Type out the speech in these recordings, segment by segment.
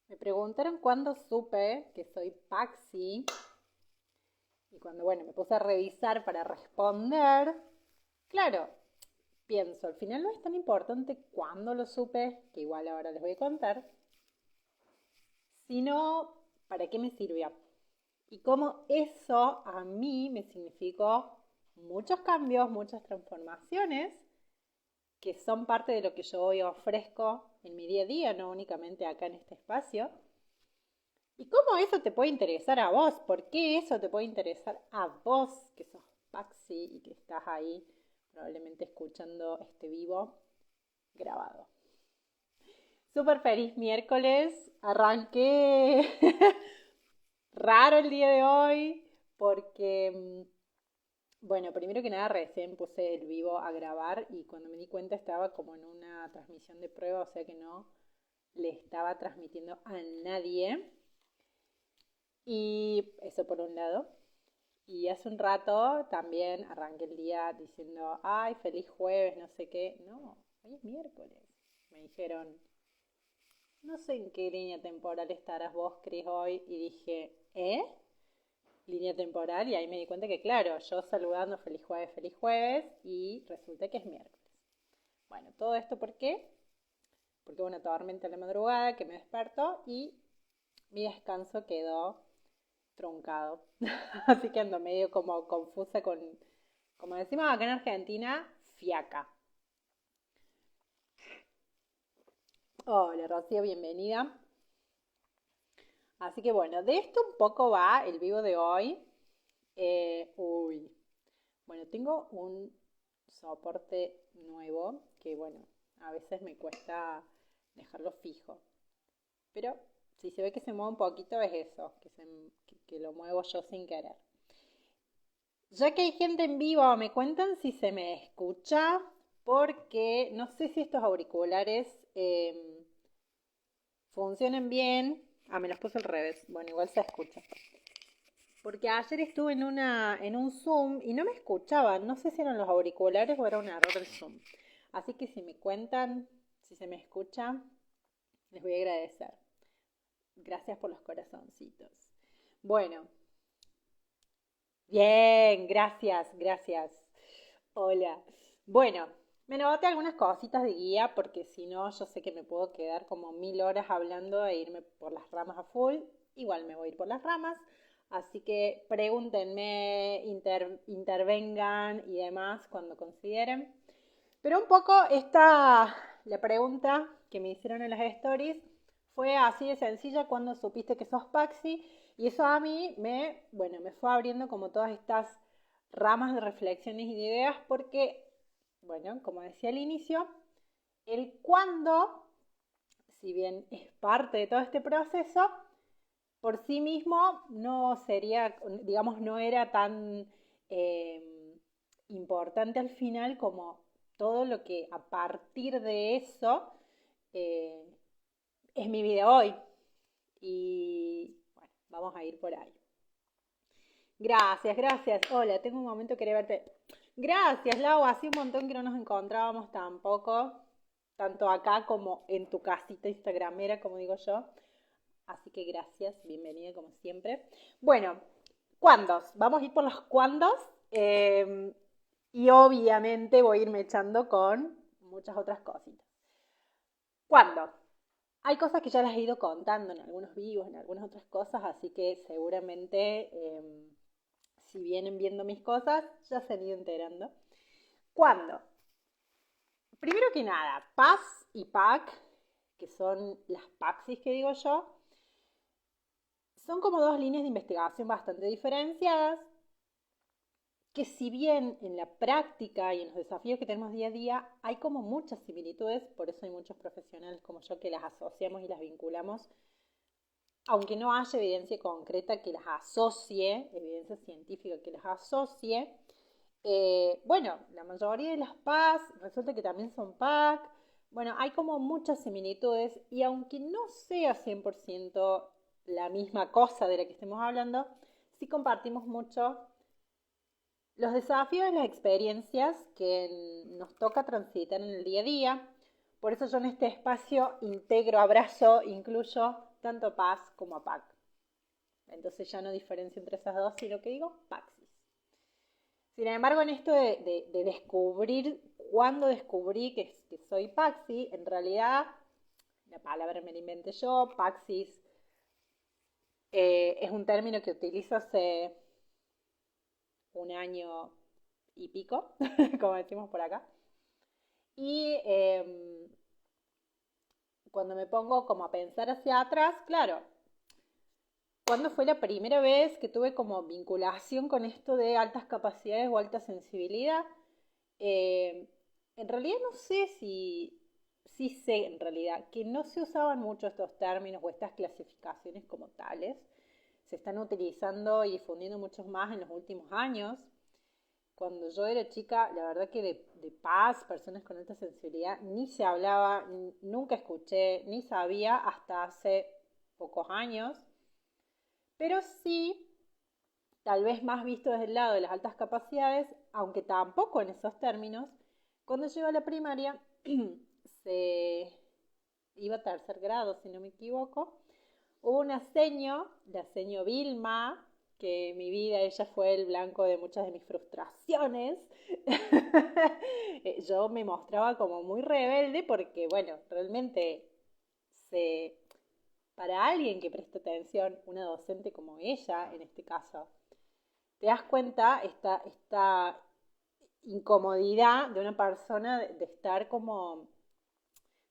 Me preguntaron cuándo supe que soy Paxi y cuando, me puse a revisar para responder, claro, pienso, al final no es tan importante cuándo lo supe, que igual ahora les voy a contar, sino para qué me sirvió. Y cómo eso a mí me significó muchos cambios, muchas transformaciones que son parte de lo que yo hoy ofrezco en mi día a día, no únicamente acá en este espacio. ¿Y cómo eso te puede interesar a vos? ¿Por qué eso te puede interesar a vos que sos Paxi y que estás ahí probablemente escuchando este vivo grabado? Súper feliz miércoles. Arranqué raro el día de hoy porque, primero que nada recién puse el vivo a grabar y cuando me di cuenta estaba como en una transmisión de prueba, o sea que no le estaba transmitiendo a nadie. Y eso por un lado. Y hace un rato también arranqué el día diciendo, ay, feliz jueves, no sé qué. No, hoy es miércoles. Me dijeron, no sé en qué línea temporal estarás vos, Cris, hoy. Y dije, ¿eh? Línea temporal. Y ahí me di cuenta que, claro, yo saludando feliz jueves, y resulta que es miércoles. Bueno, todo esto ¿por qué? Porque hubo una tormenta en la madrugada que me despertó y mi descanso quedó truncado. Así que ando medio como confusa como decimos acá en Argentina, fiaca. Hola Rocío, bienvenida. Así que de esto un poco va el vivo de hoy. Tengo un soporte nuevo que a veces me cuesta dejarlo fijo. Pero si se ve que se mueve un poquito es eso, que lo muevo yo sin querer. Ya que hay gente en vivo, me cuentan si se me escucha, porque no sé si estos auriculares funcionan bien. Ah, me los puse al revés. Bueno, igual se escucha. Porque ayer estuve en un Zoom y no me escuchaban. No sé si eran los auriculares o era un error del Zoom. Así que si me cuentan si se me escucha, les voy a agradecer. Gracias por los corazoncitos. Bueno, bien, gracias. Hola. Bueno, me noté algunas cositas de guía porque si no, yo sé que me puedo quedar como 1000 horas hablando e irme por las ramas a full. Igual me voy a ir por las ramas. Así que pregúntenme, intervengan y demás cuando consideren. Pero un poco la pregunta que me hicieron en las stories fue así de sencilla: cuando supiste que sos Paxi? Y eso a mí me fue abriendo como todas estas ramas de reflexiones y de ideas porque, como decía al inicio, el cuándo, si bien es parte de todo este proceso, por sí mismo no sería, digamos, no era tan importante al final como todo lo que a partir de eso eh, es mi vida hoy. Y vamos a ir por ahí. Gracias. Hola, tengo un momento que quería verte. Gracias, Lau. Hace un montón que no nos encontrábamos tampoco, tanto acá como en tu casita instagramera, como digo yo. Así que gracias, bienvenida como siempre. Bueno, ¿cuándos? Vamos a ir por los cuándos. Y obviamente voy a irme echando con muchas otras cositas. ¿Cuándo? Hay cosas que ya las he ido contando en algunos vivos, en algunas otras cosas, así que seguramente si vienen viendo mis cosas, ya se han ido enterando. ¿Cuándo? Primero que nada, Paz y Pac, que son las Paxis que digo yo, son como dos líneas de investigación bastante diferenciadas, que si bien en la práctica y en los desafíos que tenemos día a día hay como muchas similitudes, por eso hay muchos profesionales como yo que las asociamos y las vinculamos, aunque no haya evidencia concreta que las asocie, evidencia científica que las asocie. La mayoría de las PAS resulta que también son PAC. Bueno, hay como muchas similitudes y aunque no sea 100% la misma cosa de la que estemos hablando, sí compartimos mucho los desafíos y las experiencias que nos toca transitar en el día a día. Por eso yo en este espacio integro, abrazo, incluyo tanto Paz como a PAC. Entonces ya no diferencio entre esas dos, sino que digo Paxis. Sin embargo, en esto de descubrir, cuando descubrí que soy Paxi, en realidad la palabra me la inventé yo. Paxis es un término que utilizo hace un año y pico, como decimos por acá. Y cuando me pongo como a pensar hacia atrás, claro, ¿cuándo fue la primera vez que tuve como vinculación con esto de altas capacidades o alta sensibilidad? En realidad no sé sí sé en realidad que no se usaban mucho estos términos o estas clasificaciones como tales. Se están utilizando y difundiendo muchos más en los últimos años. Cuando yo era chica, la verdad que de paz, personas con alta sensibilidad, ni se hablaba, nunca escuché, ni sabía hasta hace pocos años. Pero sí, tal vez más visto desde el lado de las altas capacidades, aunque tampoco en esos términos, cuando llego a la primaria, se iba a tercer grado, si no me equivoco, hubo una seño, la seño Vilma, que en mi vida ella fue el blanco de muchas de mis frustraciones. Yo me mostraba como muy rebelde porque, bueno, realmente se, para alguien que presta atención, una docente como ella, en este caso, te das cuenta esta incomodidad de una persona de estar como,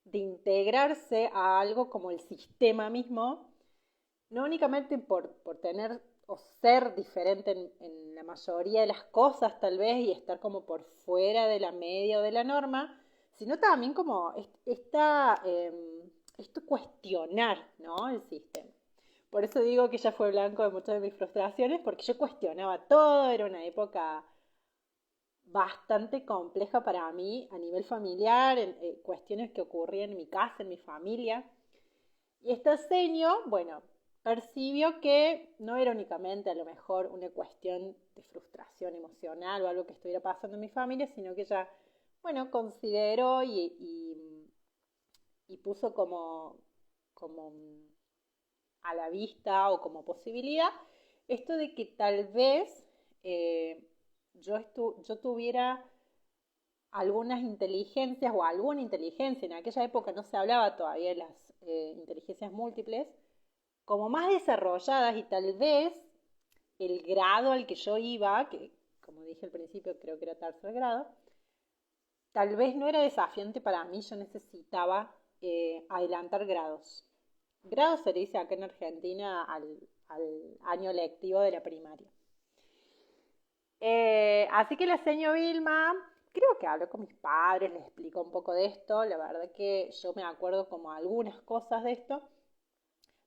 de integrarse a algo como el sistema mismo, no únicamente por tener o ser diferente en la mayoría de las cosas tal vez y estar como por fuera de la media o de la norma, sino también como esto cuestionar, ¿no? El sistema. Por eso digo que ella fue blanco de muchas de mis frustraciones, porque yo cuestionaba todo, era una época bastante compleja para mí a nivel familiar, en cuestiones que ocurrían en mi casa, en mi familia. Y esta seño, bueno, percibió que no era únicamente a lo mejor una cuestión de frustración emocional o algo que estuviera pasando en mi familia, sino que ella, bueno, consideró y puso como a la vista o como posibilidad esto de que tal vez eh, yo tuviera algunas inteligencias o alguna inteligencia, en aquella época no se hablaba todavía de las inteligencias múltiples, como más desarrolladas y tal vez el grado al que yo iba, que como dije al principio creo que era tercer grado, tal vez no era desafiante para mí, yo necesitaba adelantar grados. Grado se le dice acá en Argentina al año lectivo de la primaria. Así que la señora Vilma, creo que habló con mis padres, les explicó un poco de esto. La verdad que yo me acuerdo como algunas cosas de esto,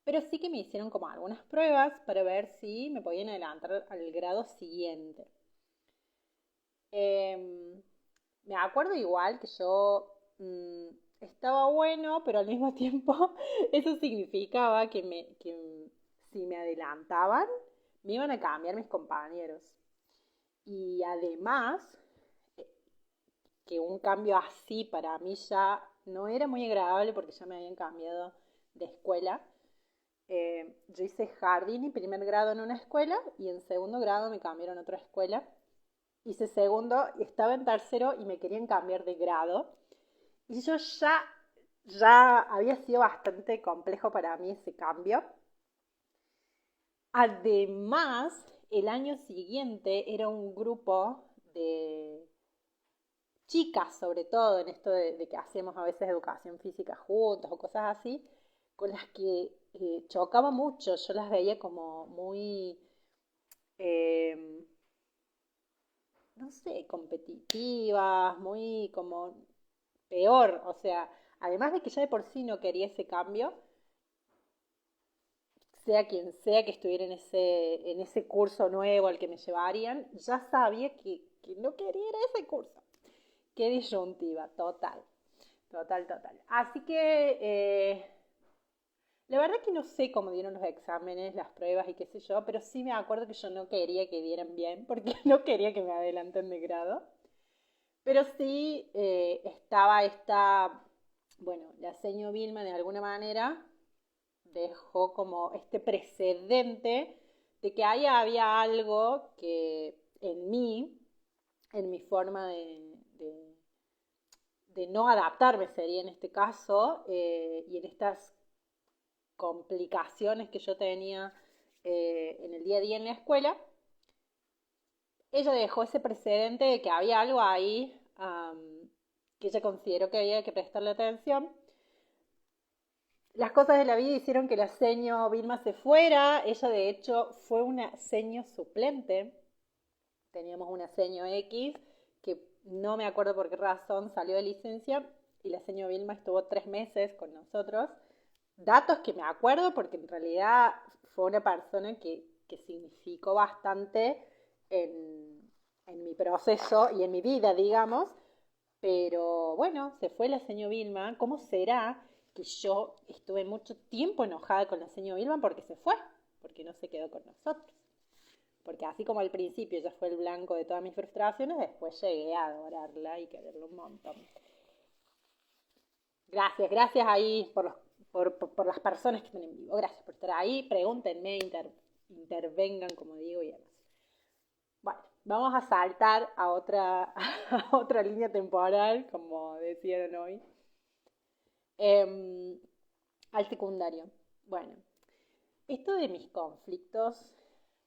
pero sí que me hicieron como algunas pruebas para ver si me podían adelantar al grado siguiente. Me acuerdo igual que yo estaba bueno, pero al mismo tiempo eso significaba que si me adelantaban, me iban a cambiar mis compañeros. Y además, que un cambio así para mí ya no era muy agradable porque ya me habían cambiado de escuela. Yo hice jardín y primer grado en una escuela y en segundo grado me cambiaron a otra escuela. Hice segundo, estaba en tercero y me querían cambiar de grado. Y yo ya había sido bastante complejo para mí ese cambio. Además, el año siguiente era un grupo de chicas, sobre todo en esto de que hacemos a veces educación física juntas o cosas así, con las que chocaba mucho. Yo las veía como muy, eh, no sé, competitivas, muy como peor. O sea, además de que ya de por sí no quería ese cambio, sea quien sea que estuviera en ese curso nuevo al que me llevarían, ya sabía que no quería ir a ese curso. Qué disyuntiva, total, total, total. Así que la verdad que no sé cómo dieron los exámenes, las pruebas y qué sé yo, pero sí me acuerdo que yo no quería que dieran bien, porque no quería que me adelanten de grado. Pero sí estaba esta, bueno, la seño Vilma de alguna manera dejó como este precedente de que ahí había algo que en mí, en mi forma de no adaptarme sería en este caso, y en estas complicaciones que yo tenía en el día a día en la escuela, ella dejó ese precedente de que había algo ahí que ella consideró que había que prestarle atención. Las cosas de la vida hicieron que la seño Vilma se fuera. Ella de hecho fue una seño suplente. Teníamos una seño X que no me acuerdo por qué razón salió de licencia y la seño Vilma estuvo 3 meses con nosotros. Datos que me acuerdo porque en realidad fue una persona que significó bastante en mi proceso y en mi vida, digamos. Pero bueno, se fue la señora Vilma. ¿Cómo será que yo estuve mucho tiempo enojada con la señora Vilma porque se fue? Porque no se quedó con nosotros. Porque así como al principio ella fue el blanco de todas mis frustraciones, después llegué a adorarla y quererla un montón. Gracias ahí por las personas que están en vivo. Gracias por estar ahí. Pregúntenme, intervengan, como digo, y demás. Bueno, vamos a saltar a otra, a otra línea temporal, como decían hoy. Al secundario. Bueno, esto de mis conflictos,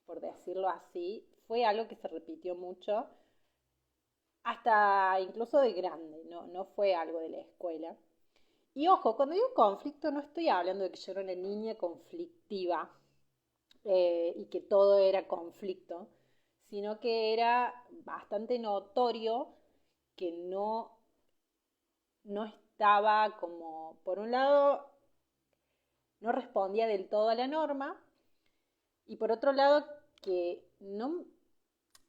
por decirlo así, fue algo que se repitió mucho, hasta incluso de grande, no fue algo de la escuela. Y ojo, cuando digo conflicto no estoy hablando de que yo era una niña conflictiva y que todo era conflicto, sino que era bastante notorio que no estaba como, por un lado, no respondía del todo a la norma y por otro lado que no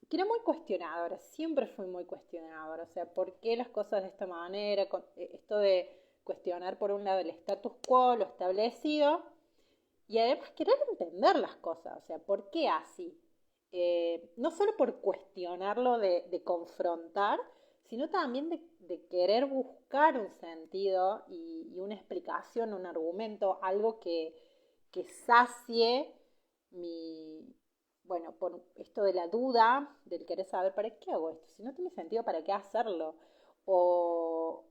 que era muy cuestionadora, siempre fui muy cuestionadora, o sea, ¿por qué las cosas de esta manera? Esto de cuestionar por un lado el status quo, lo establecido, y además querer entender las cosas, o sea, ¿por qué así? No solo por cuestionarlo de confrontar, sino también de querer buscar un sentido y una explicación, un argumento, algo que sacie mi, bueno, por esto de la duda, del querer saber, ¿para qué hago esto? Si no tiene sentido, ¿para qué hacerlo? O,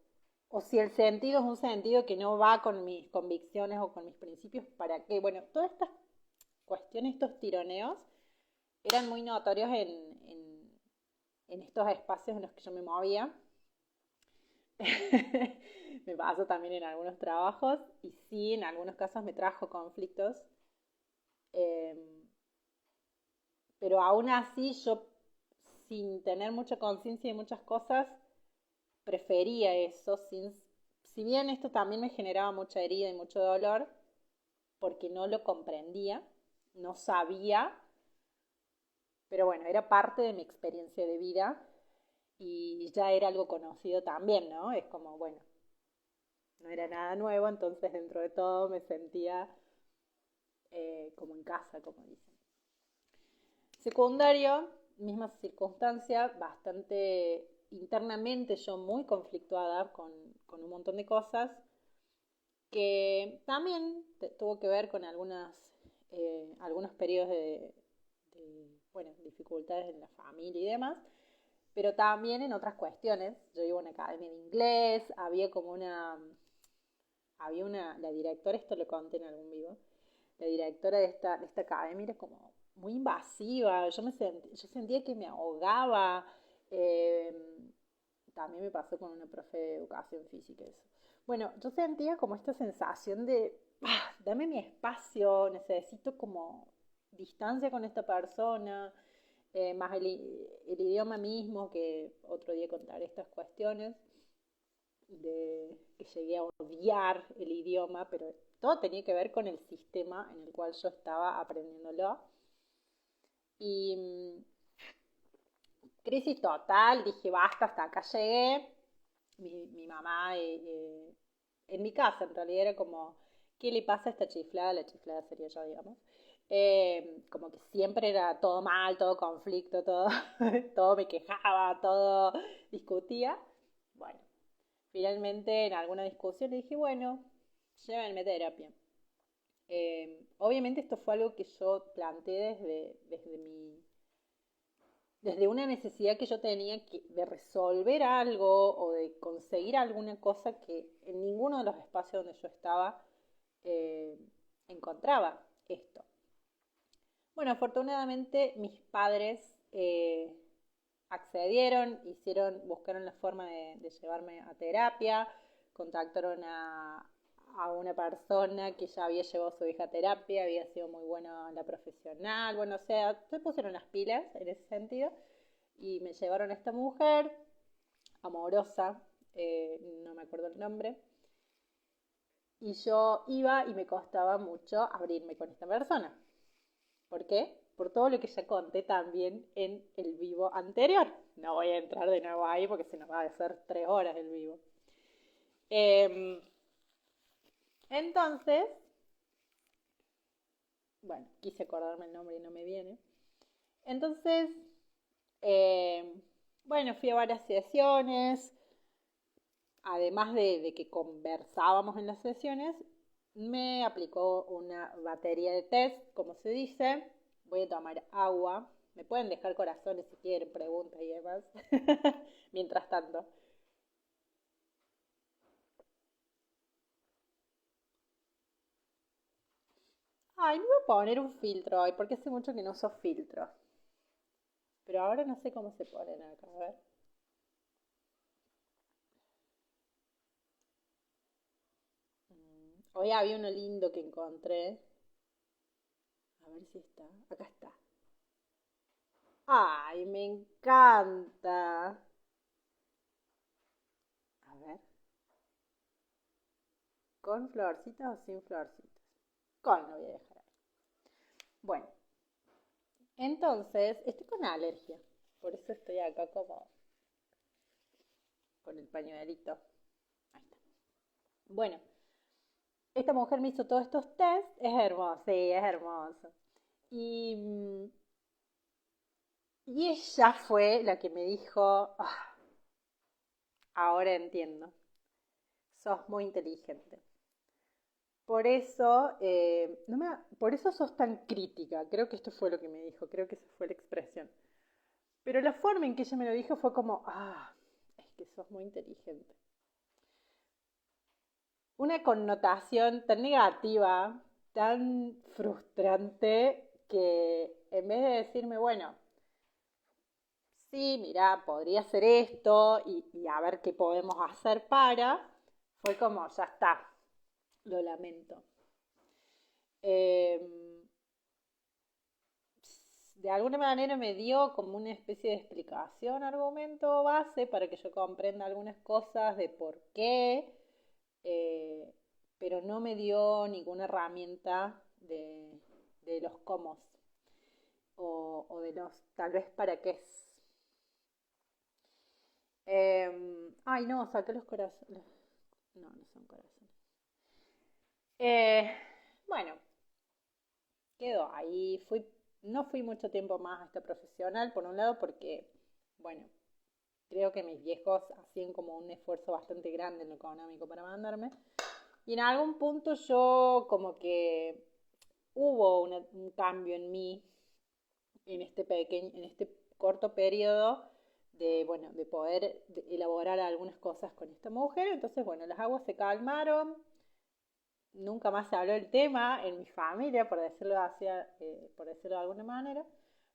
o si el sentido es un sentido que no va con mis convicciones o con mis principios, ¿para qué? Bueno, todas estas cuestiones, estos tironeos, eran muy notorios en estos espacios en los que yo me movía. Me pasó también en algunos trabajos y sí, en algunos casos me trajo conflictos. Eh, pero aún así yo, sin tener mucha conciencia de muchas cosas, prefería eso, si bien esto también me generaba mucha herida y mucho dolor, porque no lo comprendía, no sabía, pero bueno, era parte de mi experiencia de vida y ya era algo conocido también, ¿no? Es como, bueno, no era nada nuevo, entonces dentro de todo me sentía como en casa, como dicen. Secundario, misma circunstancia, bastante internamente yo muy conflictuada con un montón de cosas que también tuvo que ver con algunos periodos bueno, dificultades en la familia y demás, pero también en otras cuestiones. Yo iba a una academia de inglés, la directora, esto lo conté en algún vivo, la directora de esta academia era como muy invasiva, yo sentía que me ahogaba, eh, también me pasó con una profe de educación física eso. Bueno, yo sentía como esta sensación de, dame mi espacio, necesito como distancia con esta persona, más el idioma mismo, que otro día contaré estas cuestiones, de que llegué a odiar el idioma, pero todo tenía que ver con el sistema en el cual yo estaba aprendiéndolo. Y crisis total, dije basta, hasta acá llegué. Mi mamá, en mi casa en realidad era como, ¿qué le pasa a esta chiflada? La chiflada sería yo, digamos. Como que siempre era todo mal, todo conflicto, todo, todo me quejaba, todo discutía. Bueno, finalmente en alguna discusión le dije, bueno, llévenme a terapia. obviamente esto fue algo que yo planteé desde una necesidad que yo tenía de resolver algo o de conseguir alguna cosa que en ninguno de los espacios donde yo estaba eh, encontraba esto. Bueno, afortunadamente mis padres accedieron, buscaron la forma de llevarme a terapia, contactaron a una persona que ya había llevado a su hija a terapia, había sido muy buena la profesional, bueno, o sea, se pusieron las pilas en ese sentido y me llevaron a esta mujer amorosa, no me acuerdo el nombre, y yo iba y me costaba mucho abrirme con esta persona. ¿Por qué? Por todo lo que ya conté también en el vivo anterior. No voy a entrar de nuevo ahí porque se nos va a hacer 3 horas el vivo. Entonces, bueno, quise acordarme el nombre y no me viene. Entonces, eh, bueno, fui a varias sesiones. Además de que conversábamos en las sesiones, me aplicó una batería de test, como se dice. Voy a tomar agua. Me pueden dejar corazones si quieren, preguntas y demás. Mientras tanto. Ay, me voy a poner un filtro hoy, porque hace mucho que no uso filtro. Pero ahora no sé cómo se ponen acá, a ver. Hoy había uno lindo que encontré. A ver si está. Acá está. Ay, me encanta. A ver. ¿Con florcitas o sin florcitas? Con lo voy a dejar ahí. Bueno, entonces estoy con alergia. Por eso estoy acá como con el pañuelito. Ahí está. Bueno, esta mujer me hizo todos estos test. Es hermoso, sí, es hermoso. Y, y ella fue la que me dijo, "Ah, ahora entiendo, sos muy inteligente. Por eso, por eso sos tan crítica. Creo que esto fue lo que me dijo, creo que esa fue la expresión. Pero la forma en que ella me lo dijo fue como, es que sos muy inteligente. Una connotación tan negativa, tan frustrante, que en vez de decirme, bueno, sí, mira, podría ser esto y a ver qué podemos hacer fue como, ya está, lo lamento. Eh, de alguna manera me dio como una especie de explicación, argumento base para que yo comprenda algunas cosas de por qué, eh, pero no me dio ninguna herramienta de los cómo o de los tal vez para qué. Ay, no, saqué los corazones. No, no son corazones. Eh, bueno, quedó ahí. No fui mucho tiempo más a esta profesional, por un lado, porque, bueno, creo que mis viejos hacían como un esfuerzo bastante grande en lo económico para mandarme. Y en algún punto yo como que hubo un cambio en mí en este corto periodo de, bueno, de poder elaborar algunas cosas con esta mujer. Entonces, bueno, las aguas se calmaron, nunca más se habló del tema en mi familia, por decirlo de alguna manera.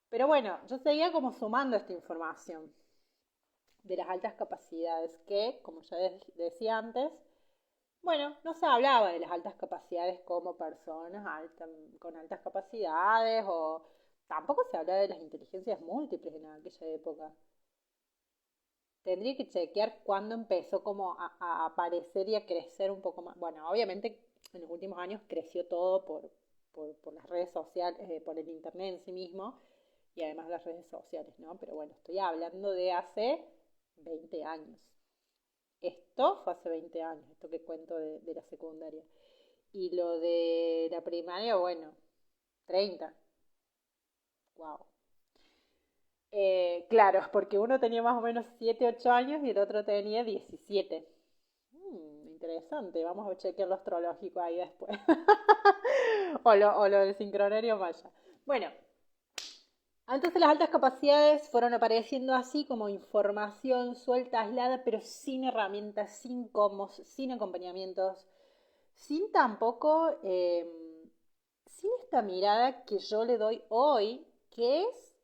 Pero bueno, yo seguía como sumando esta información de las altas capacidades que, como ya decía antes, bueno, no se hablaba de las altas capacidades como personas con altas capacidades o tampoco se hablaba de las inteligencias múltiples en aquella época. Tendría que chequear cuándo empezó como a aparecer y a crecer un poco más. Bueno, obviamente en los últimos años creció todo por las redes sociales, por el internet en sí mismo y además las redes sociales, ¿no? Pero bueno, estoy hablando de hace 20 años. Esto fue hace 20 años, esto que cuento de la secundaria. Y lo de la primaria, bueno, 30. Wow. Claro, porque uno tenía más o menos 7, 8 años y el otro tenía 17. interesante, vamos a chequear lo astrológico ahí después. O lo del sincronario maya. Bueno, entonces las altas capacidades fueron apareciendo así como información suelta, aislada, pero sin herramientas, sin comos, sin acompañamientos, sin tampoco, sin esta mirada que yo le doy hoy, que es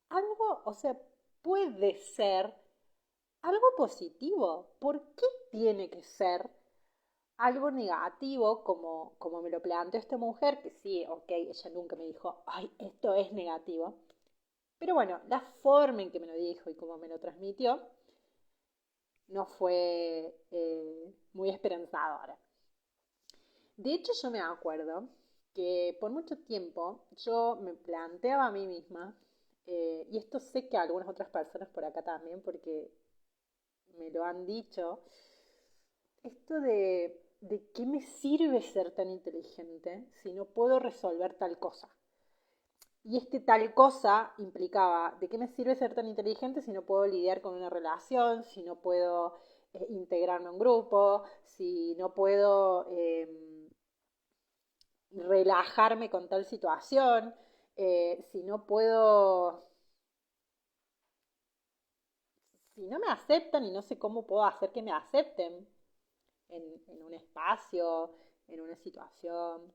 algo, o sea, puede ser algo positivo. ¿Por qué tiene que ser algo negativo como me lo planteó esta mujer? Que sí, ok, ella nunca me dijo, ay, esto es negativo. Pero bueno, la forma en que me lo dijo y cómo me lo transmitió no fue muy esperanzadora. De hecho, yo me acuerdo que por mucho tiempo yo me planteaba a mí misma, y esto sé que a algunas otras personas por acá también, porque me lo han dicho, esto de qué me sirve ser tan inteligente si no puedo resolver tal cosa. Y este tal cosa implicaba, ¿de qué me sirve ser tan inteligente si no puedo lidiar con una relación, si no puedo integrarme a un grupo, si no puedo relajarme con tal situación, si no puedo, si no me aceptan y no sé cómo puedo hacer que me acepten en un espacio, en una situación,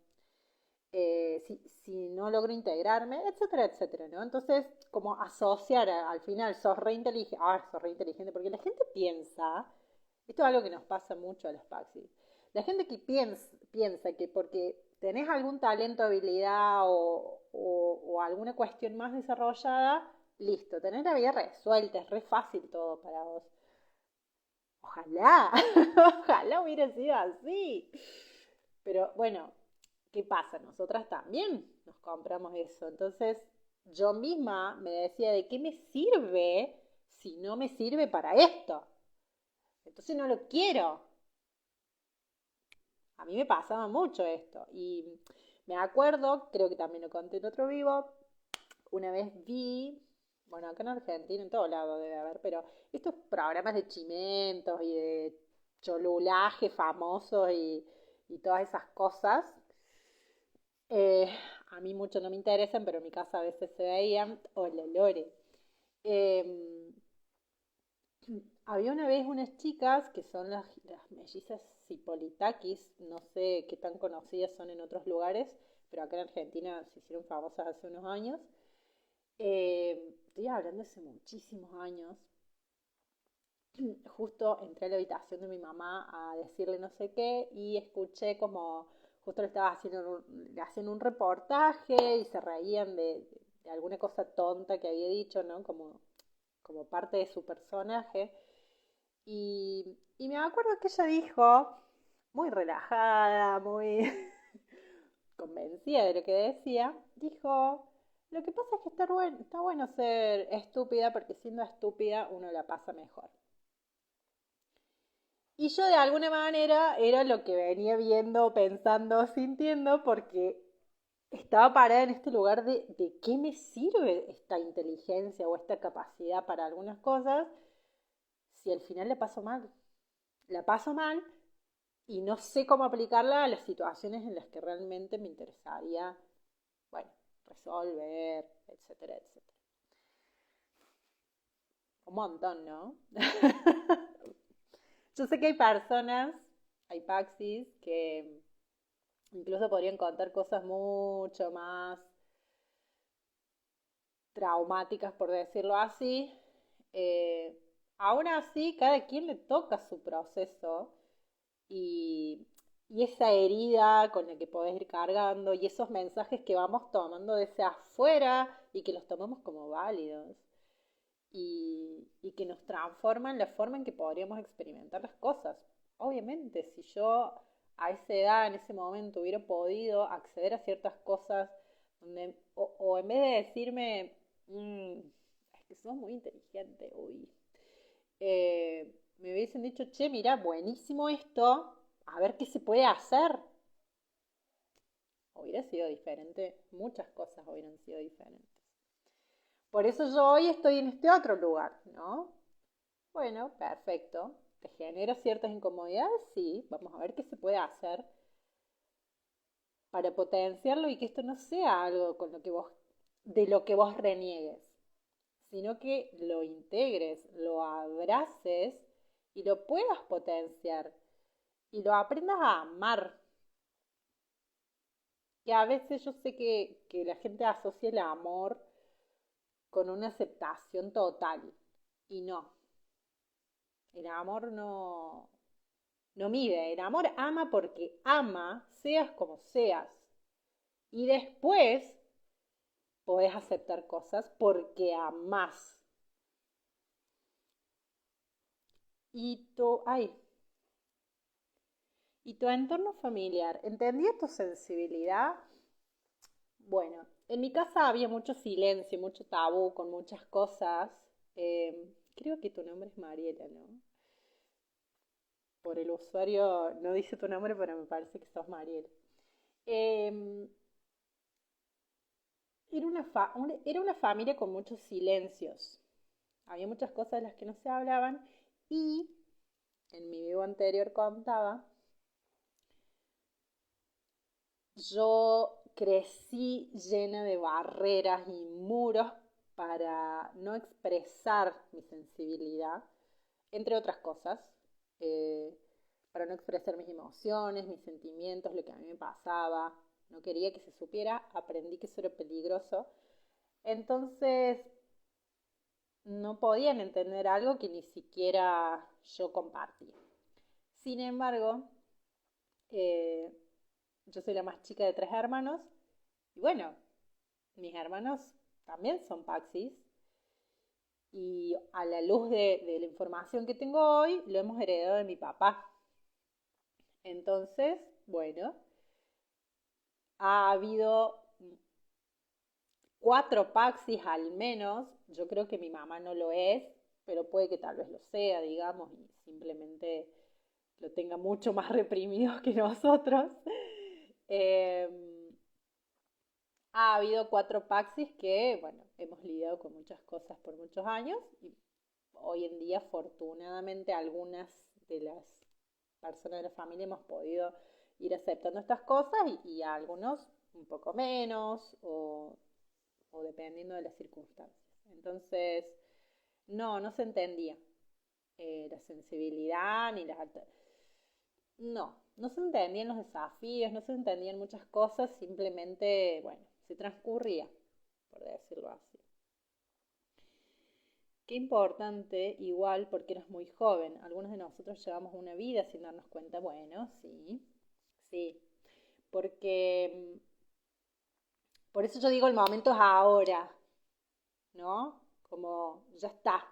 si no logro integrarme, etcétera, etcétera, ¿no? Entonces, como asociar al final, sos re inteligente, porque la gente piensa, esto es algo que nos pasa mucho a los Paxis, la gente que piensa que porque tenés algún talento, habilidad o alguna cuestión más desarrollada, listo, tenés la vida resuelta, es re fácil todo para vos. Ojalá, ojalá hubiera sido así. Pero bueno, ¿qué pasa? Nosotras también nos compramos eso. Entonces, yo misma me decía, ¿de qué me sirve si no me sirve para esto? Entonces no lo quiero. A mí me pasaba mucho esto. Y me acuerdo, creo que también lo conté en otro vivo, una vez vi, bueno, acá en Argentina, en todo lado debe haber, pero estos programas de chimentos y de cholulaje famosos y todas esas cosas, eh, a mí mucho no me interesan, pero en mi casa a veces se veían. Hola, Lore. Eh, Había una vez unas chicas que son las mellizas Zipolitakis, no sé qué tan conocidas son en otros lugares, pero acá en Argentina se hicieron famosas hace unos años. Estoy hablando hace muchísimos años. Justo entré a la habitación de mi mamá a decirle no sé qué y escuché como justo le hacían un reportaje y se reían de alguna cosa tonta que había dicho, ¿no? Como parte de su personaje. Y me acuerdo que ella dijo, muy relajada, muy convencida de lo que decía, dijo, lo que pasa es que está bueno ser estúpida porque siendo estúpida uno la pasa mejor. Y yo de alguna manera era lo que venía viendo, pensando, sintiendo, porque estaba parada en este lugar de qué me sirve esta inteligencia o esta capacidad para algunas cosas si al final la paso mal. La paso mal y no sé cómo aplicarla a las situaciones en las que realmente me interesaría, bueno, resolver, etcétera, etcétera. Un montón, ¿no? Yo sé que hay personas, hay Paxis, que incluso podrían contar cosas mucho más traumáticas, por decirlo así. Eh, Aún así, cada quien le toca su proceso y, y esa herida con la que podés ir cargando y esos mensajes que vamos tomando desde afuera y que los tomamos como válidos y que nos transforman la forma en que podríamos experimentar las cosas. Obviamente, si yo a esa edad, en ese momento, hubiera podido acceder a ciertas cosas o en vez de decirme, es que sos muy inteligente, uy, me hubiesen dicho, che, mira, buenísimo esto, a ver qué se puede hacer. Hubiera sido diferente, muchas cosas hubieran sido diferentes. Por eso yo hoy estoy en este otro lugar, ¿no? Bueno, perfecto. ¿Te genera ciertas incomodidades? Sí, vamos a ver qué se puede hacer para potenciarlo y que esto no sea algo con lo que vos, de lo que vos reniegues, sino que lo integres, lo abraces y lo puedas potenciar y lo aprendas a amar. Que a veces yo sé que la gente asocia el amor con una aceptación total y no, el amor no mide, el amor ama porque ama, seas como seas. Y después podés aceptar cosas porque amás. Ay, y tu entorno familiar, ¿entendía tu sensibilidad? Bueno, en mi casa había mucho silencio, mucho tabú con muchas cosas. Creo que tu nombre es Mariela, ¿no? Por el usuario no dice tu nombre, pero me parece que sos Mariela. Eh, era una familia con muchos silencios. Había muchas cosas de las que no se hablaban y en mi vivo anterior contaba, yo crecí llena de barreras y muros para no expresar mi sensibilidad, entre otras cosas, eh, para no expresar mis emociones, mis sentimientos, lo que a mí me pasaba. No quería que se supiera, aprendí que eso era peligroso. Entonces, no podían entender algo que ni siquiera yo compartía. Sin embargo, eh, yo soy la más chica de tres hermanos y bueno, mis hermanos también son Paxis y a la luz de la información que tengo hoy, lo hemos heredado de mi papá. Entonces, bueno, ha habido cuatro Paxis al menos. Yo creo que mi mamá no lo es, pero puede que tal vez lo sea, digamos, y simplemente lo tenga mucho más reprimido que nosotros. Eh, ha habido cuatro Paxis que, bueno, hemos lidiado con muchas cosas por muchos años y hoy en día, afortunadamente, algunas de las personas de la familia hemos podido ir aceptando estas cosas y a algunos un poco menos o dependiendo de las circunstancias. Entonces, no se entendía la sensibilidad ni las no se entendían los desafíos, no se entendían muchas cosas, simplemente, bueno, se transcurría, por decirlo así. Qué importante, igual, porque eras muy joven. Algunos de nosotros llevamos una vida sin darnos cuenta, bueno, sí, sí, porque por eso yo digo el momento es ahora, ¿no? Como ya está.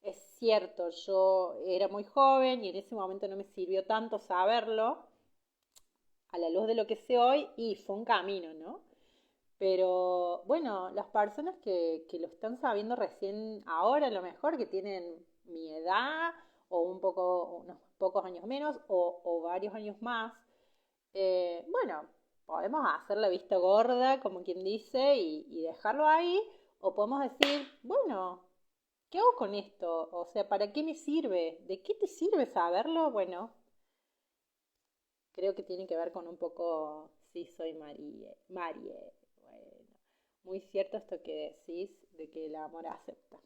Es cierto, yo era muy joven y en ese momento no me sirvió tanto saberlo a la luz de lo que sé hoy y fue un camino, ¿no? Pero bueno, las personas que lo están sabiendo recién ahora, a lo mejor que tienen mi edad o un poco, unos pocos años menos o varios años más, bueno, podemos hacer la vista gorda, como quien dice, y dejarlo ahí, o podemos decir, bueno, ¿qué hago con esto? O sea, ¿para qué me sirve? ¿De qué te sirve saberlo? Bueno, creo que tiene que ver con un poco, sí, soy Marie. Bueno, muy cierto esto que decís de que el amor acepta.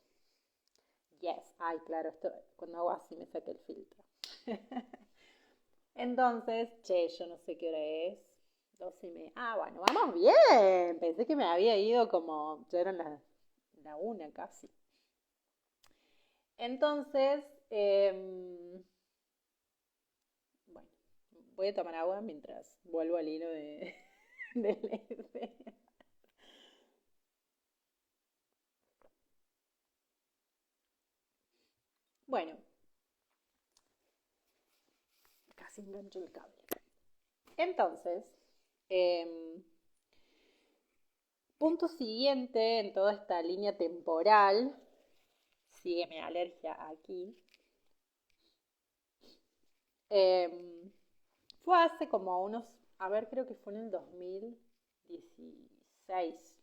Yes, ay, claro, esto cuando hago así me saca el filtro. Entonces, che, yo no sé qué hora es. 12:30. Ah, bueno, vamos bien. Pensé que me había ido como, ya eran la una casi. Entonces, bueno, voy a tomar agua mientras vuelvo al hilo del F. Bueno, casi engancho el cable. Entonces, eh, punto siguiente en toda esta línea temporal, sigue mi alergia aquí, eh, fue hace como unos, a ver, creo que fue en el 2016,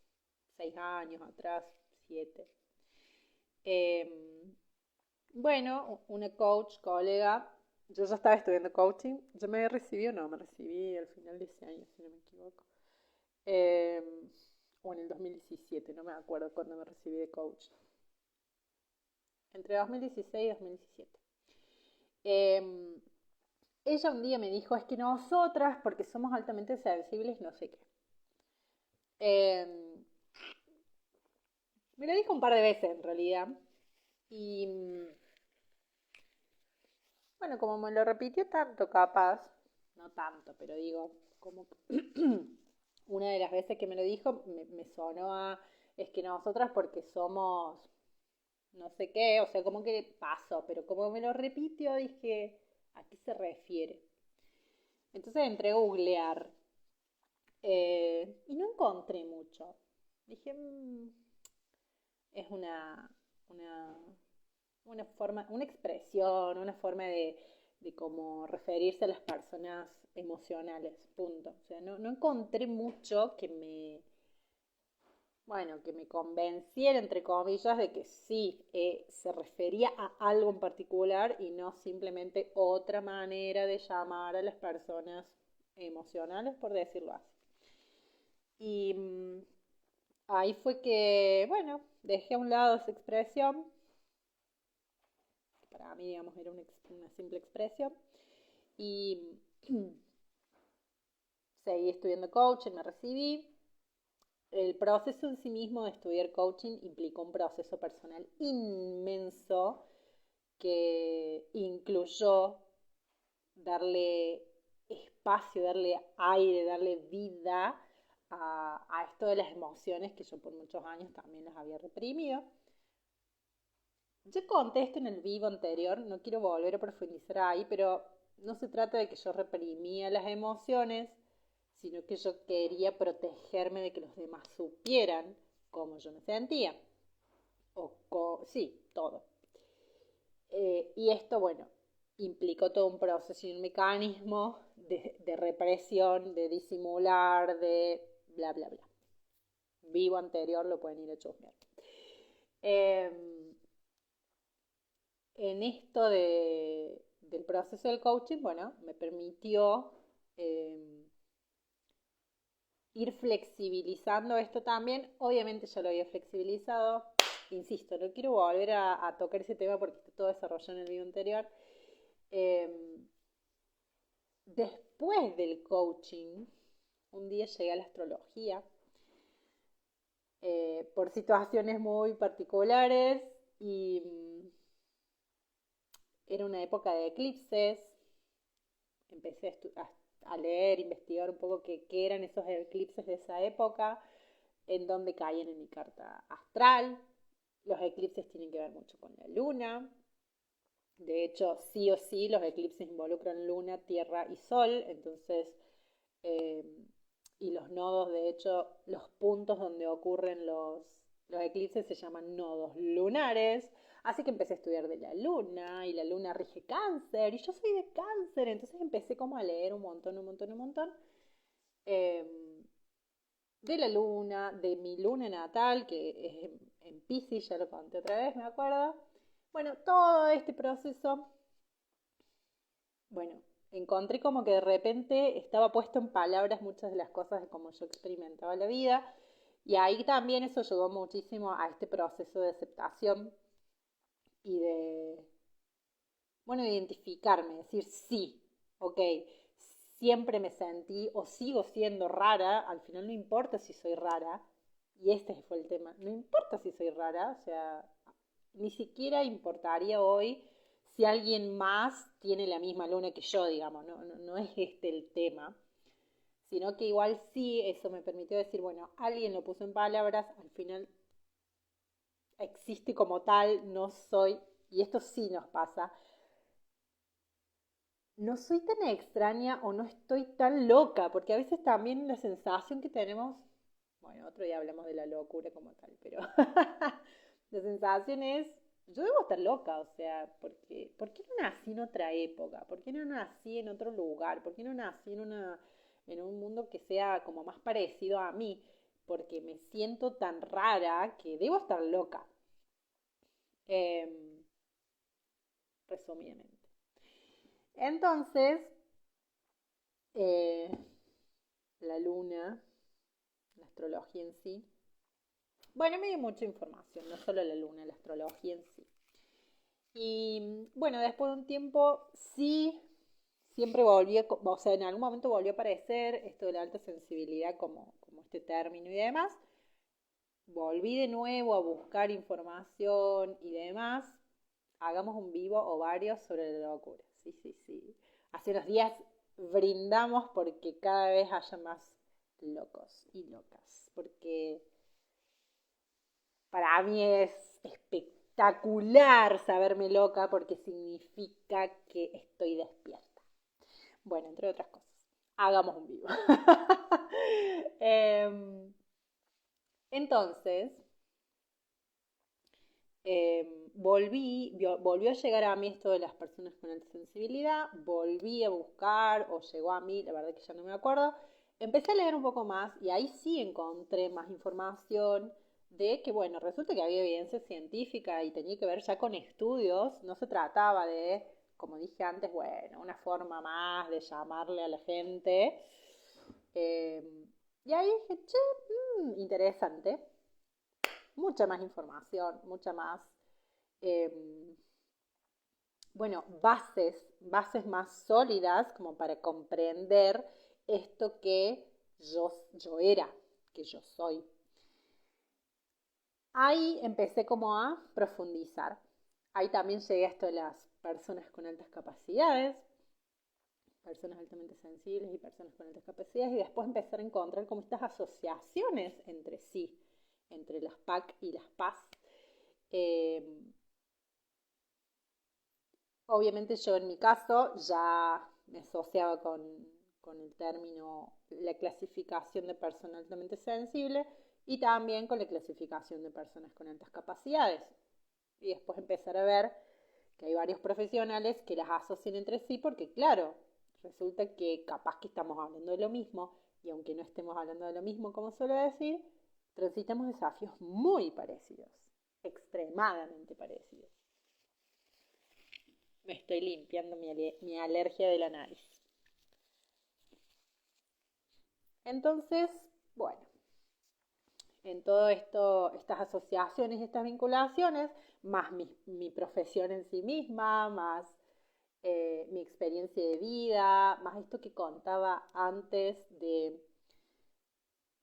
6 años atrás, 7. Eh, Bueno, una coach, colega, yo ya estaba estudiando coaching, yo me recibí o no, me recibí al final de ese año, si no me equivoco. Eh, o en el 2017, no me acuerdo cuándo me recibí de coach. Entre 2016 y 2017. Eh, Ella un día me dijo, es que nosotras, porque somos altamente sensibles, no sé qué. Eh, Me lo dijo un par de veces en realidad. Y bueno, como me lo repitió tanto, capaz, no tanto, pero digo, como una de las veces que me lo dijo, me sonó a, es que nosotras porque somos no sé qué, o sea, como que pasó, pero como me lo repitió, dije, ¿a qué se refiere? Entonces entré a googlear y no encontré mucho. Dije, es una, una forma, una expresión, una forma de cómo referirse a las personas emocionales, punto. O sea, no encontré mucho bueno, que me convenciera, entre comillas, de que sí, se refería a algo en particular y no simplemente otra manera de llamar a las personas emocionales, por decirlo así. Y ahí fue que, bueno, dejé a un lado esa expresión, que para mí, digamos, era una simple expresión, y seguí estudiando coaching, me recibí. El proceso en sí mismo de estudiar coaching implicó un proceso personal inmenso que incluyó darle espacio, darle aire, darle vida a esto de las emociones que yo por muchos años también las había reprimido. Yo conté esto en el vivo anterior, no quiero volver a profundizar ahí, pero no se trata de que yo reprimía las emociones, sino que yo quería protegerme de que los demás supieran cómo yo me sentía. Sí, todo. Y esto, bueno, implicó todo un proceso y un mecanismo de represión, de disimular, de bla, bla, bla. Vivo anterior lo pueden ir a chusmear. Eh, en esto del proceso del coaching, bueno, me permitió eh, ir flexibilizando esto también. Obviamente ya lo había flexibilizado. Insisto, no quiero volver a tocar ese tema porque está todo desarrollado en el video anterior. Eh, Después del coaching, un día llegué a la astrología por situaciones muy particulares y era una época de eclipses. Empecé a leer, investigar un poco qué eran esos eclipses de esa época, en dónde caían en mi carta astral. Los eclipses tienen que ver mucho con la luna. De hecho, sí o sí, los eclipses involucran luna, tierra y sol. Entonces, eh, y los nodos, de hecho, los puntos donde ocurren los eclipses se llaman nodos lunares. Así que empecé a estudiar de la luna y la luna rige cáncer y yo soy de cáncer. Entonces empecé como a leer un montón, un montón, un montón. eh, de la luna, de mi luna natal, que es en Piscis, ya lo conté otra vez, me acuerdo. Bueno, todo este proceso, bueno, encontré como que de repente estaba puesto en palabras muchas de las cosas de cómo yo experimentaba la vida. Y ahí también eso ayudó muchísimo a este proceso de aceptación y de, bueno, identificarme, decir sí, ok, siempre me sentí o sigo siendo rara, al final no importa si soy rara, y este fue el tema, no importa si soy rara, o sea, ni siquiera importaría hoy si alguien más tiene la misma luna que yo, digamos, no es este el tema, sino que igual sí, eso me permitió decir, bueno, alguien lo puso en palabras, al final existe como tal, no soy, y esto sí nos pasa, no soy tan extraña o no estoy tan loca, porque a veces también la sensación que tenemos, bueno, otro día hablamos de la locura como tal, pero la sensación es, yo debo estar loca, o sea, ¿por qué no nací en otra época? ¿Por qué no nací en otro lugar? ¿Por qué no nací en un mundo que sea como más parecido a mí? Porque me siento tan rara que debo estar loca. Eh, resumidamente. Entonces, la luna, la astrología en sí, bueno, me dio mucha información, no solo la luna, la astrología en sí. Y bueno, después de un tiempo, sí, siempre volví, o sea, en algún momento volvió a aparecer esto de la alta sensibilidad como este término y demás. Volví de nuevo a buscar información y demás. Hagamos un vivo o varios sobre la locura. Sí, sí, sí. Hace unos días brindamos porque cada vez haya más locos y locas. Porque para mí es espectacular saberme loca porque significa que estoy despierta. Bueno, entre otras cosas. Hagamos un vivo. Entonces, volvió a llegar a mí esto de las personas con alta sensibilidad, volví a buscar o llegó a mí, la verdad que ya no me acuerdo, empecé a leer un poco más y ahí sí encontré más información de que, bueno, resulta que había evidencia científica y tenía que ver ya con estudios, no se trataba de, como dije antes, bueno, una forma más de llamarle a la gente. Y ahí dije, che, interesante, mucha más información, mucha más, eh, bueno, bases más sólidas como para comprender esto que yo era, que yo soy. Ahí empecé como a profundizar. Ahí también llegué a esto de las personas con altas capacidades, personas altamente sensibles y personas con altas capacidades, y después empezar a encontrar como estas asociaciones entre sí, entre las PAC y las PAS. Obviamente yo en mi caso ya me asociaba con el término, la clasificación de persona altamente sensible y también con la clasificación de personas con altas capacidades. Y después empezar a ver que hay varios profesionales que las asocian entre sí porque claro, resulta que capaz que estamos hablando de lo mismo y aunque no estemos hablando de lo mismo, como suelo decir, transitamos desafíos muy parecidos, extremadamente parecidos. Me estoy limpiando mi alergia de la nariz. Entonces, bueno, en todo esto, estas asociaciones y estas vinculaciones, más mi profesión en sí misma, más mi experiencia de vida, más esto que contaba antes de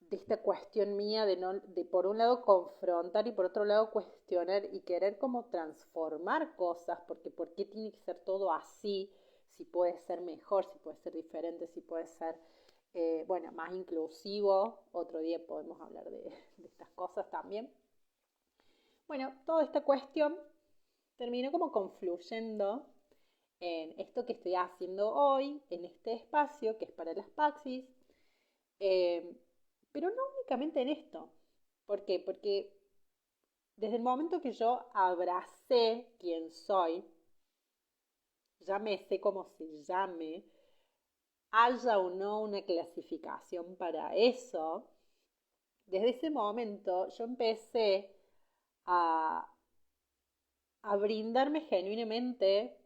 esta cuestión mía de por un lado confrontar y por otro lado cuestionar y querer como transformar cosas, porque ¿por qué tiene que ser todo así? Si puede ser mejor, si puede ser diferente, si puede ser, bueno, más inclusivo. Otro día podemos hablar de estas cosas también. Bueno, toda esta cuestión terminó como confluyendo en esto que estoy haciendo hoy, en este espacio que es para las Paxis, eh, pero no únicamente en esto. ¿Por qué? Porque desde el momento que yo abracé quién soy, llámese como se llame, haya o no una clasificación para eso, desde ese momento yo empecé a, a brindarme genuinamente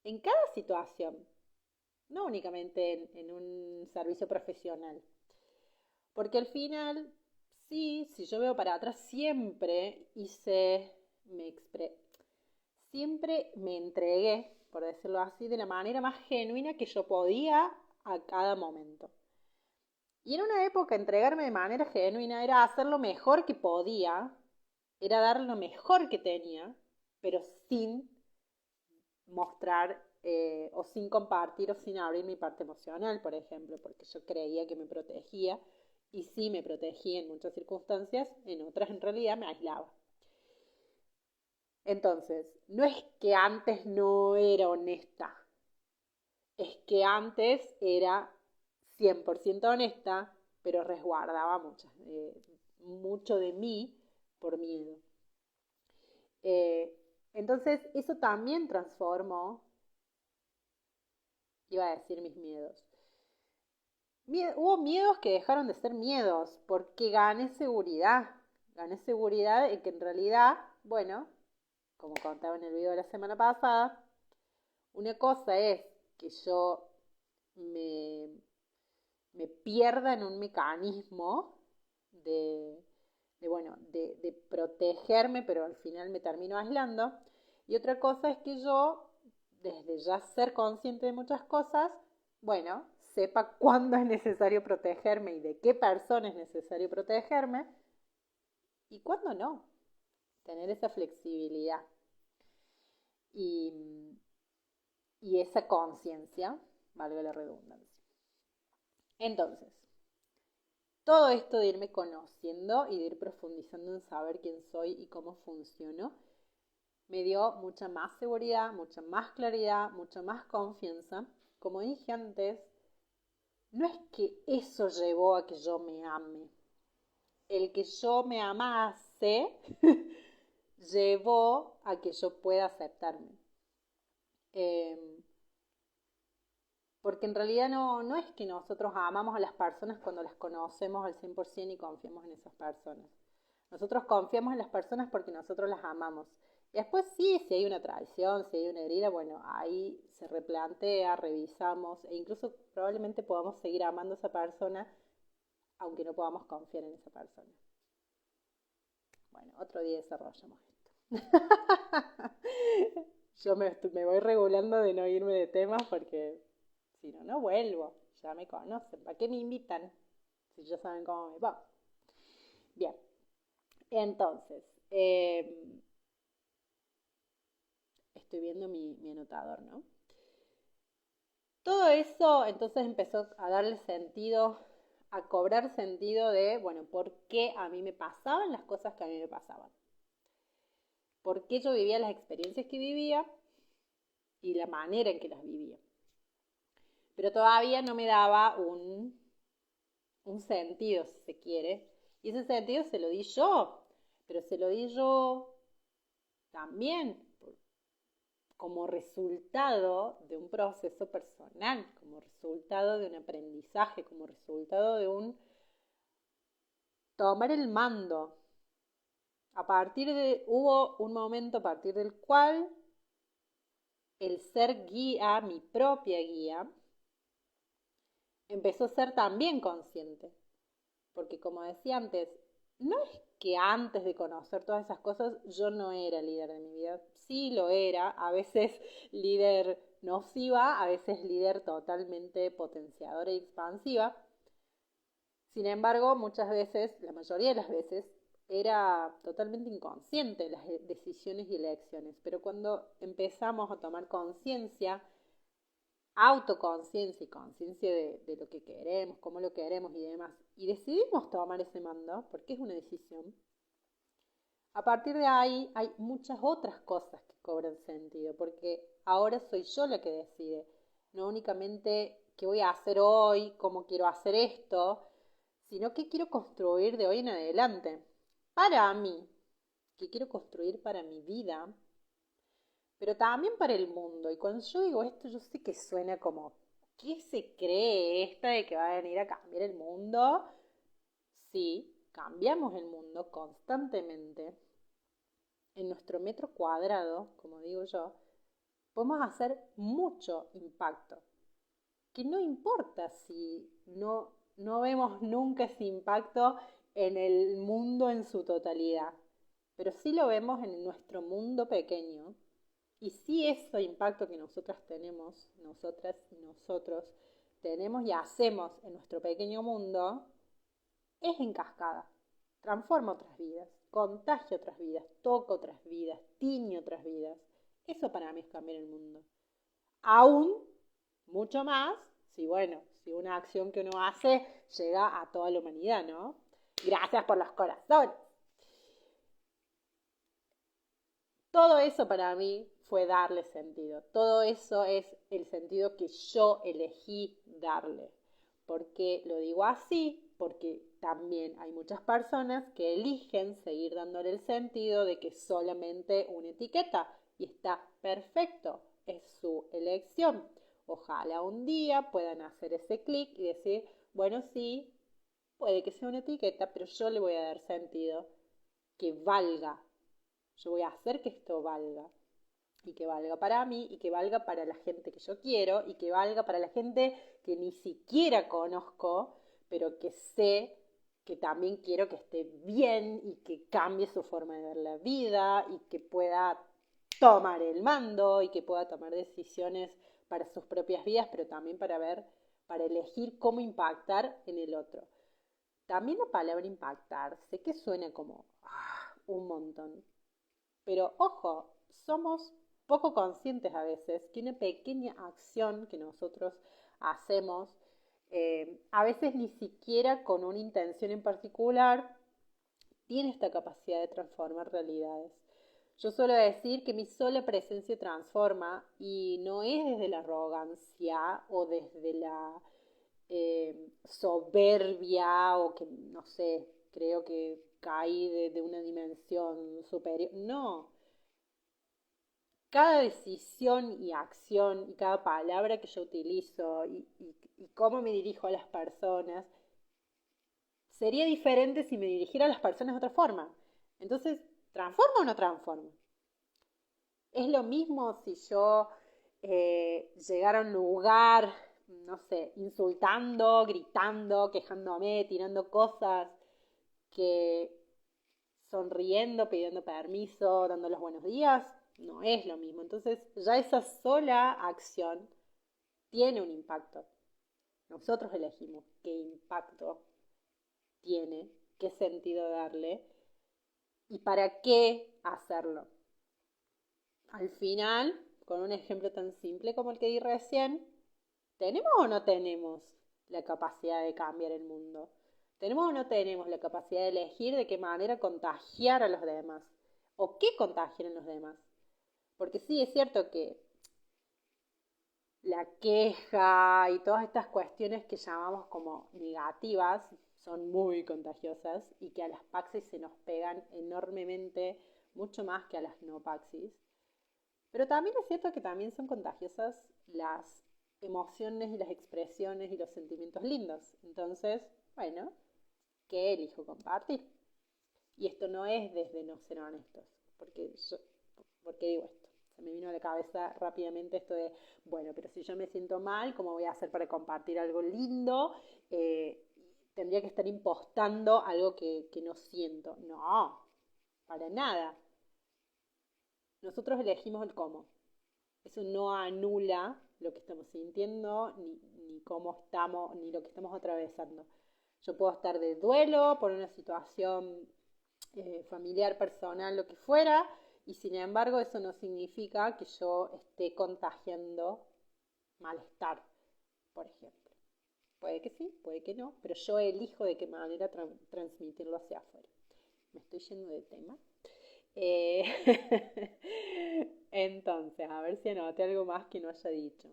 en cada situación, no únicamente en un servicio profesional. Porque al final, sí, si yo veo para atrás, siempre me entregué, por decirlo así, de la manera más genuina que yo podía a cada momento. Y en una época entregarme de manera genuina era hacer lo mejor que podía, era dar lo mejor que tenía, pero sin mostrar o sin compartir o sin abrir mi parte emocional, por ejemplo, porque yo creía que me protegía y sí me protegía en muchas circunstancias, en otras en realidad me aislaba. Entonces, no es que antes no era honesta, es que antes era 100% honesta, pero resguardaba mucho de mí por miedo. Entonces, eso también transformó, iba a decir mis miedos. Hubo miedos que dejaron de ser miedos porque gané seguridad. Gané seguridad en que en realidad, bueno, como contaba en el video de la semana pasada, Una cosa es que yo me, me pierda en un mecanismo de, de protegerme, pero al final me termino aislando. Y otra cosa es que yo, desde ya ser consciente de muchas cosas, bueno, sepa cuándo es necesario protegerme y de qué persona es necesario protegerme y cuándo no. Tener esa flexibilidad y, y esa conciencia, valga la redundancia. Entonces, todo esto de irme conociendo y de ir profundizando en saber quién soy y cómo funciono, me dio mucha más seguridad, mucha más claridad, mucha más confianza. Como dije antes, no es que eso llevó a que yo me ame. El que yo me amase llevó a que yo pueda aceptarme. Eh, Porque en realidad no es que nosotros amamos a las personas cuando las conocemos al 100% y confiamos en esas personas. Nosotros confiamos en las personas porque nosotros las amamos. Y después sí, si hay una traición, si hay una herida, bueno, ahí se replantea, revisamos e incluso probablemente podamos seguir amando a esa persona aunque no podamos confiar en esa persona. Bueno, otro día desarrollamos esto. Yo me voy regulando de no irme de temas porque si no, no vuelvo. Ya me conocen. ¿Para qué me invitan? Si ya saben cómo me va. Bien. Entonces, estoy viendo mi anotador, ¿no? Todo eso entonces empezó a darle sentido, a cobrar sentido de, bueno, ¿por qué a mí me pasaban las cosas que a mí me pasaban? ¿Por qué yo vivía las experiencias que vivía y la manera en que las vivía? Pero todavía no me daba un sentido, si se quiere. Y ese sentido se lo di yo, pero se lo di yo también como resultado de un proceso personal, como resultado de un aprendizaje, como resultado de un tomar el mando. Hubo un momento a partir del cual el ser guía, mi propia guía, empezó a ser también consciente. Porque como decía antes, no es que antes de conocer todas esas cosas yo no era líder de mi vida. Sí lo era, a veces líder nociva, a veces líder totalmente potenciadora y expansiva. Sin embargo, muchas veces, la mayoría de las veces, era totalmente inconsciente las decisiones y elecciones. Pero cuando empezamos a tomar conciencia, autoconciencia y conciencia de lo que queremos, cómo lo queremos y demás, y decidimos tomar ese mando, porque es una decisión, a partir de ahí hay muchas otras cosas que cobran sentido, porque ahora soy yo la que decide, no únicamente qué voy a hacer hoy, cómo quiero hacer esto, sino qué quiero construir de hoy en adelante. Para mí, qué quiero construir para mi vida, pero también para el mundo. Y cuando yo digo esto, yo sé que suena como, ¿qué se cree esta de que va a venir a cambiar el mundo? Sí, cambiamos el mundo constantemente. En nuestro metro cuadrado, como digo yo, podemos hacer mucho impacto. Que no importa si no vemos nunca ese impacto en el mundo en su totalidad, pero sí lo vemos en nuestro mundo pequeño. Y sí ese impacto que nosotras tenemos, nosotras y nosotros, tenemos y hacemos en nuestro pequeño mundo, es en cascada. Transforma otras vidas, contagia otras vidas, toca otras vidas, tiñe otras vidas. Eso para mí es cambiar el mundo. Aún mucho más si una acción que uno hace llega a toda la humanidad, ¿no? Gracias por los corazones. Todo eso para mí fue darle sentido. Todo eso es el sentido que yo elegí darle. ¿Por qué lo digo así? Porque también hay muchas personas que eligen seguir dándole el sentido de que es solamente una etiqueta y está perfecto, es su elección. Ojalá un día puedan hacer ese clic y decir, bueno, sí, puede que sea una etiqueta, pero yo le voy a dar sentido que valga. Yo voy a hacer que esto valga. y que valga para mí y que valga para la gente que yo quiero y que valga para la gente que ni siquiera conozco, pero que sé que también quiero que esté bien y que cambie su forma de ver la vida y que pueda tomar el mando y que pueda tomar decisiones para sus propias vidas, pero también para ver, para elegir cómo impactar en el otro. También la palabra impactar, sé que suena como un montón, pero ojo, somos poco conscientes a veces que una pequeña acción que nosotros hacemos, a veces ni siquiera con una intención en particular, tiene esta capacidad de transformar realidades. Yo suelo decir que mi sola presencia transforma y no es desde la arrogancia o desde la soberbia o que, no sé, creo que caí de una dimensión superior. No, cada decisión y acción y cada palabra que yo utilizo y cómo me dirijo a las personas sería diferente si me dirigiera a las personas de otra forma. Entonces, ¿transforma o no transforma? Es lo mismo si yo llegara a un lugar, no sé, insultando, gritando, quejándome, tirando cosas, que sonriendo, pidiendo permiso, dando los buenos días, no es lo mismo. Entonces, ya esa sola acción tiene un impacto. Nosotros elegimos qué impacto tiene, qué sentido darle y para qué hacerlo. Al final, con un ejemplo tan simple como el que di recién, ¿tenemos o no tenemos la capacidad de cambiar el mundo? ¿Tenemos o no tenemos la capacidad de elegir de qué manera contagiar a los demás? ¿O qué contagiar en los demás? Porque sí, es cierto que la queja y todas estas cuestiones que llamamos como negativas son muy contagiosas y que a las Paxis se nos pegan enormemente, mucho más que a las no Paxis. Pero también es cierto que también son contagiosas las emociones y las expresiones y los sentimientos lindos. Entonces, bueno, ¿qué elijo compartir? Y esto no es desde no ser honestos, porque yo, ¿por qué digo esto? Se me vino a la cabeza rápidamente esto de, bueno, pero si yo me siento mal, ¿cómo voy a hacer para compartir algo lindo? Tendría que estar impostando algo que no siento. No, para nada. Nosotros elegimos el cómo. Eso no anula lo que estamos sintiendo, ni cómo estamos, ni lo que estamos atravesando. Yo puedo estar de duelo por una situación familiar, personal, lo que fuera, y sin embargo eso no significa que yo esté contagiando malestar, por ejemplo. Puede que sí, puede que no, pero yo elijo de qué manera transmitirlo hacia afuera. Me estoy yendo de tema. Eh, Entonces, a ver si anoté algo más que no haya dicho.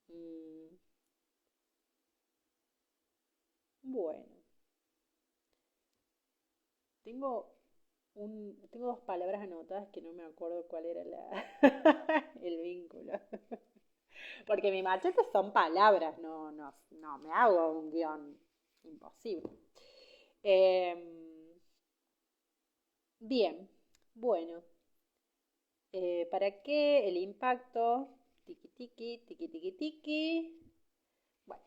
Mm, bueno, tengo tengo dos palabras anotadas que no me acuerdo cuál era el vínculo. Porque mi machete son palabras, no me hago un guión imposible. Bien, bueno, ¿para qué el impacto? Tiki tiki, tiki tiki tiki. Bueno,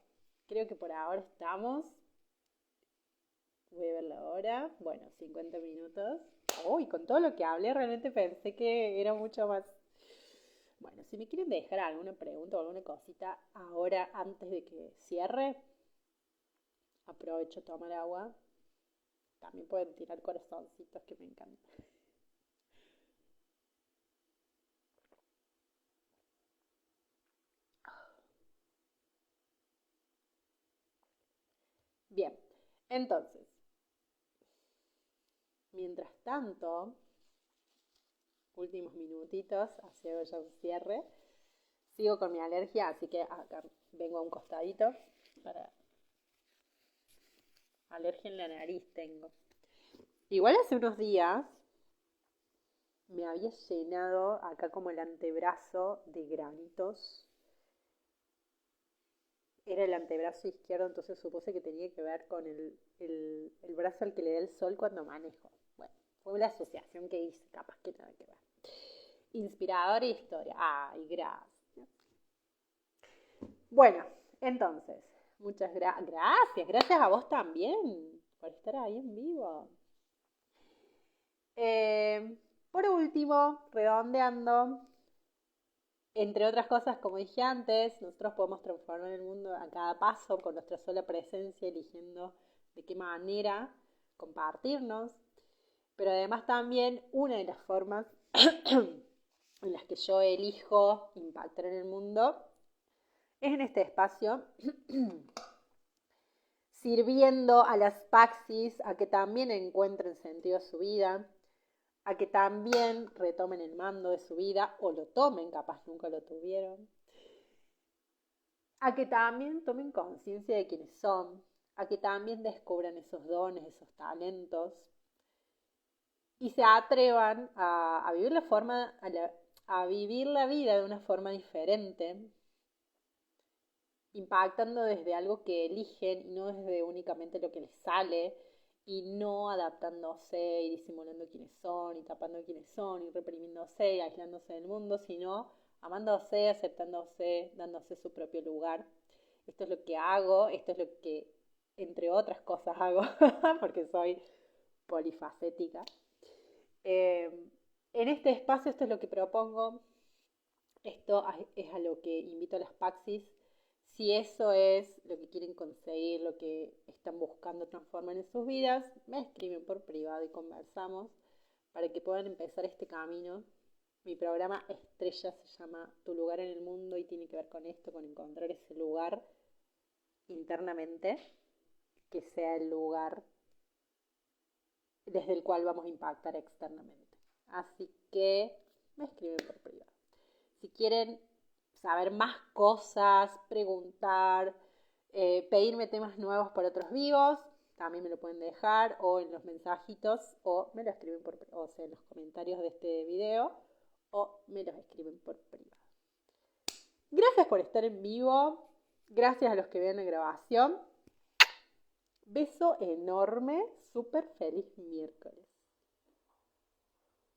creo que por ahora estamos. Voy a ver la hora. Bueno, 50 minutos. Uy, con todo lo que hablé, realmente pensé que era mucho más. Bueno, si me quieren dejar alguna pregunta o alguna cosita ahora antes de que cierre, aprovecho a tomar agua. También pueden tirar corazoncitos que me encantan. Bien, entonces, mientras tanto, últimos minutitos, hacia ya un cierre. Sigo con mi alergia, así que acá vengo a un costadito para alergia en la nariz tengo. Igual hace unos días me había llenado acá como el antebrazo de granitos. Era el antebrazo izquierdo, entonces supuse que tenía que ver con el brazo al que le da el sol cuando manejo. Bueno, fue la asociación que hice, capaz que nada que ver. Inspiradora historia. Ay, gracias. Bueno, entonces, muchas gracias. Gracias a vos también por estar ahí en vivo. Por último, redondeando, entre otras cosas, como dije antes, nosotros podemos transformar el mundo a cada paso con nuestra sola presencia, eligiendo de qué manera compartirnos. Pero además también una de las formas en las que yo elijo impactar en el mundo es en este espacio, sirviendo a las Paxis a que también encuentren sentido a su vida, a que también retomen el mando de su vida o lo tomen, capaz nunca lo tuvieron, a que también tomen conciencia de quiénes son, a que también descubran esos dones, esos talentos y se atrevan a vivir a vivir la vida de una forma diferente, impactando desde algo que eligen y no desde únicamente lo que les sale, y no adaptándose y disimulando quiénes son y tapando quiénes son y reprimiéndose y aislándose del mundo, sino amándose, aceptándose, dándose su propio lugar. Esto es lo que hago, esto es lo que, entre otras cosas, hago, porque soy polifacética. En este espacio esto es lo que propongo, esto es a lo que invito a las Paxis. Si eso es lo que quieren conseguir, lo que están buscando transformar en sus vidas, me escriben por privado y conversamos para que puedan empezar este camino. Mi programa estrella se llama Tu lugar en el mundo y tiene que ver con esto, con encontrar ese lugar internamente, que sea el lugar desde el cual vamos a impactar externamente. Así que me escriben por privado. Si quieren saber más cosas, preguntar, pedirme temas nuevos para otros vivos, también me lo pueden dejar o en los mensajitos o me lo escriben o sea, en los comentarios de este video o me los escriben por privado. Gracias por estar en vivo. Gracias a los que ven la grabación. Beso enorme. Súper feliz miércoles.